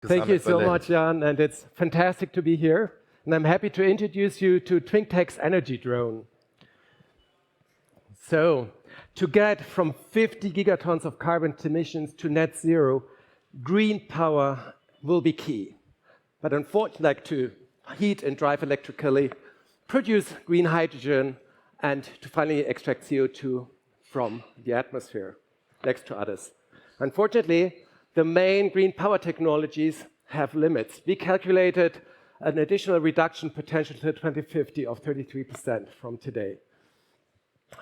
Thank you so much, Jan, and it's fantastic to be here. And I'm happy to introduce you to Twingtec's energy drone. So, to get from 50 gigatons of carbon emissions to net zero, green power will be key. But unfortunately, like to heat and drive electrically, produce green hydrogen, and to finally extract CO2 from the atmosphere, next to others. Unfortunately, the main green power technologies have limits. We calculated an additional reduction potential to 2050 of 33% from today.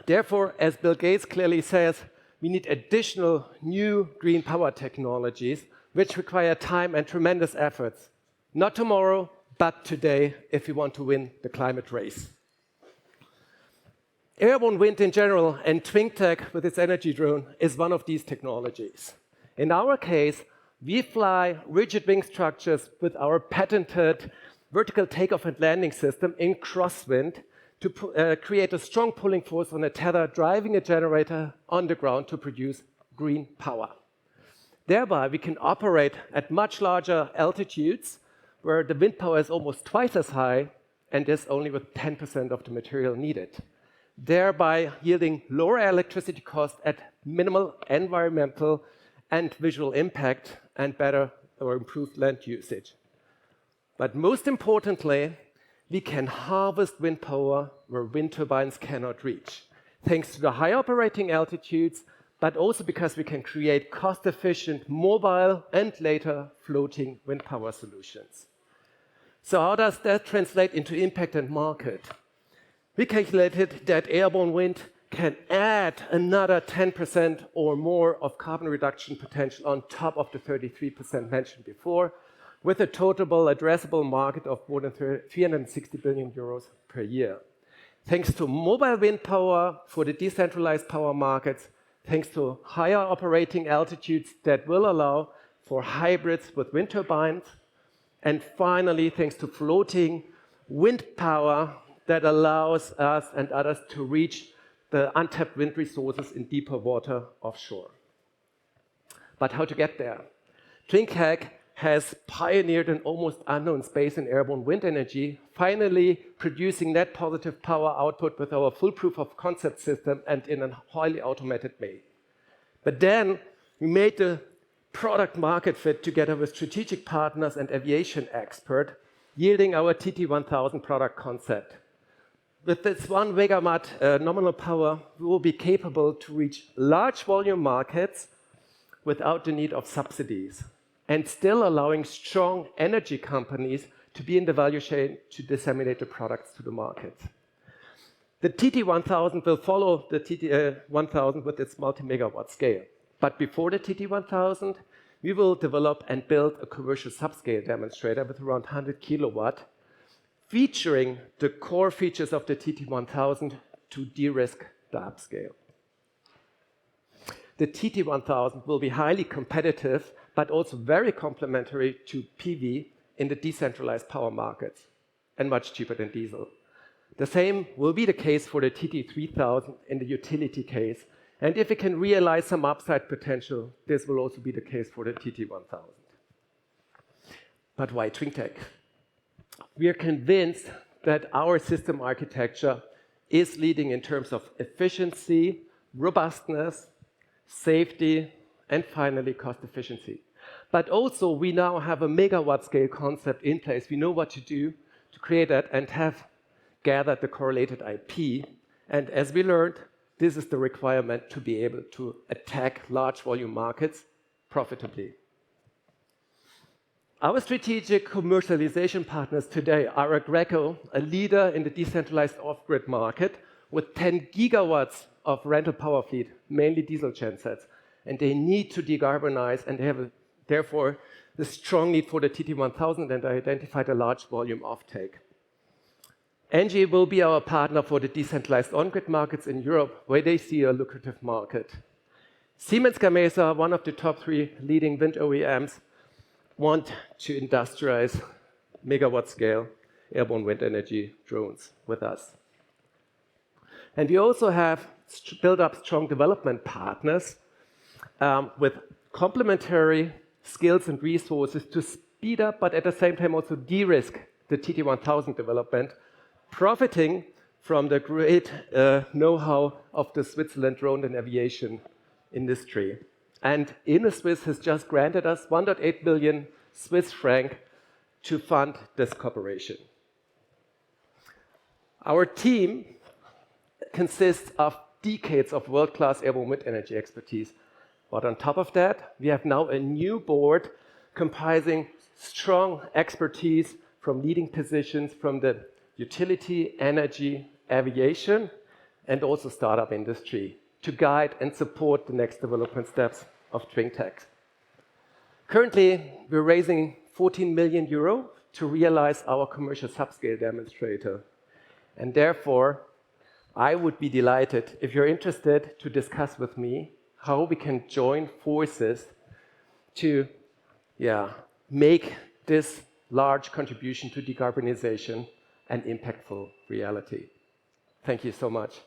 Therefore, as Bill Gates clearly says, we need additional new green power technologies which require time and tremendous efforts. Not tomorrow, but today, if we want to win the climate race. Airborne wind in general, and Twingtec with its energy drone, is one of these technologies. In our case, we fly rigid wing structures with our patented vertical takeoff and landing system in crosswind to create a strong pulling force on a tether, driving a generator on the ground to produce green power. Thereby, we can operate at much larger altitudes, where the wind power is almost twice as high, and this only with 10% of the material needed, thereby yielding lower electricity costs at minimal environmental and visual impact and better or improved land usage. But most importantly, we can harvest wind power where wind turbines cannot reach, thanks to the high operating altitudes, but also because we can create cost-efficient mobile and later floating wind power solutions. So how does that translate into impact and market? We calculated that airborne wind can add another 10% or more of carbon reduction potential on top of the 33% mentioned before, with a total addressable market of more than 360 billion euros per year. Thanks to mobile wind power for the decentralized power markets, thanks to higher operating altitudes that will allow for hybrids with wind turbines, and finally, thanks to floating wind power that allows us and others to reach the untapped wind resources in deeper water offshore. But how to get there? Twingtec has pioneered an almost unknown space in airborne wind energy, finally producing net positive power output with our full proof of concept system and in a highly automated way. But then we made the product market fit together with strategic partners and aviation expert, yielding our TT1000 product concept. With this 1 megawatt nominal power, we will be capable to reach large volume markets without the need of subsidies, and still allowing strong energy companies to be in the value chain to disseminate the products to the market. The TT1000 will follow the TT1000 with its multi-megawatt scale. But before the TT1000, we will develop and build a commercial subscale demonstrator with around 100 kilowatt, featuring the core features of the TT1000 to de-risk the upscale. The TT1000 will be highly competitive, but also very complementary to PV in the decentralized power markets, and much cheaper than diesel. The same will be the case for the TT3000 in the utility case, and if we can realize some upside potential, this will also be the case for the TT1000. But why Twingtec? We are convinced that our system architecture is leading in terms of efficiency, robustness, safety, and finally cost efficiency. But also we now have a megawatt scale concept in place. We know what to do to create that and have gathered the correlated IP. And as we learned, this is the requirement to be able to attack large volume markets profitably. Our strategic commercialization partners today are Aggreko, a leader in the decentralized off-grid market with 10 gigawatts of rental power fleet, mainly diesel gensets. And they need to decarbonize, and they have therefore the strong need for the TT1000 and identified a large volume offtake. ENGIE will be our partner for the decentralized on-grid markets in Europe, where they see a lucrative market. Siemens Gamesa, one of the top 3 leading wind OEMs, want to industrialize megawatt scale airborne wind energy drones with us. And we also have built up strong development partners with complementary skills and resources to speed up, but at the same time also de-risk the TT1000 development, profiting from the great know-how of the Switzerland drone and aviation industry. And Innoswiss has just granted us 1.8 billion Swiss franc to fund this cooperation. Our team consists of decades of world-class airborne wind energy expertise. But on top of that, we have now a new board comprising strong expertise from leading positions from the utility, energy, aviation, and also startup industry to guide and support the next development steps of Twingtec. Currently, we're raising 14 million euro to realize our commercial subscale demonstrator. And therefore, I would be delighted if you're interested to discuss with me how we can join forces to make this large contribution to decarbonization an impactful reality. Thank you so much.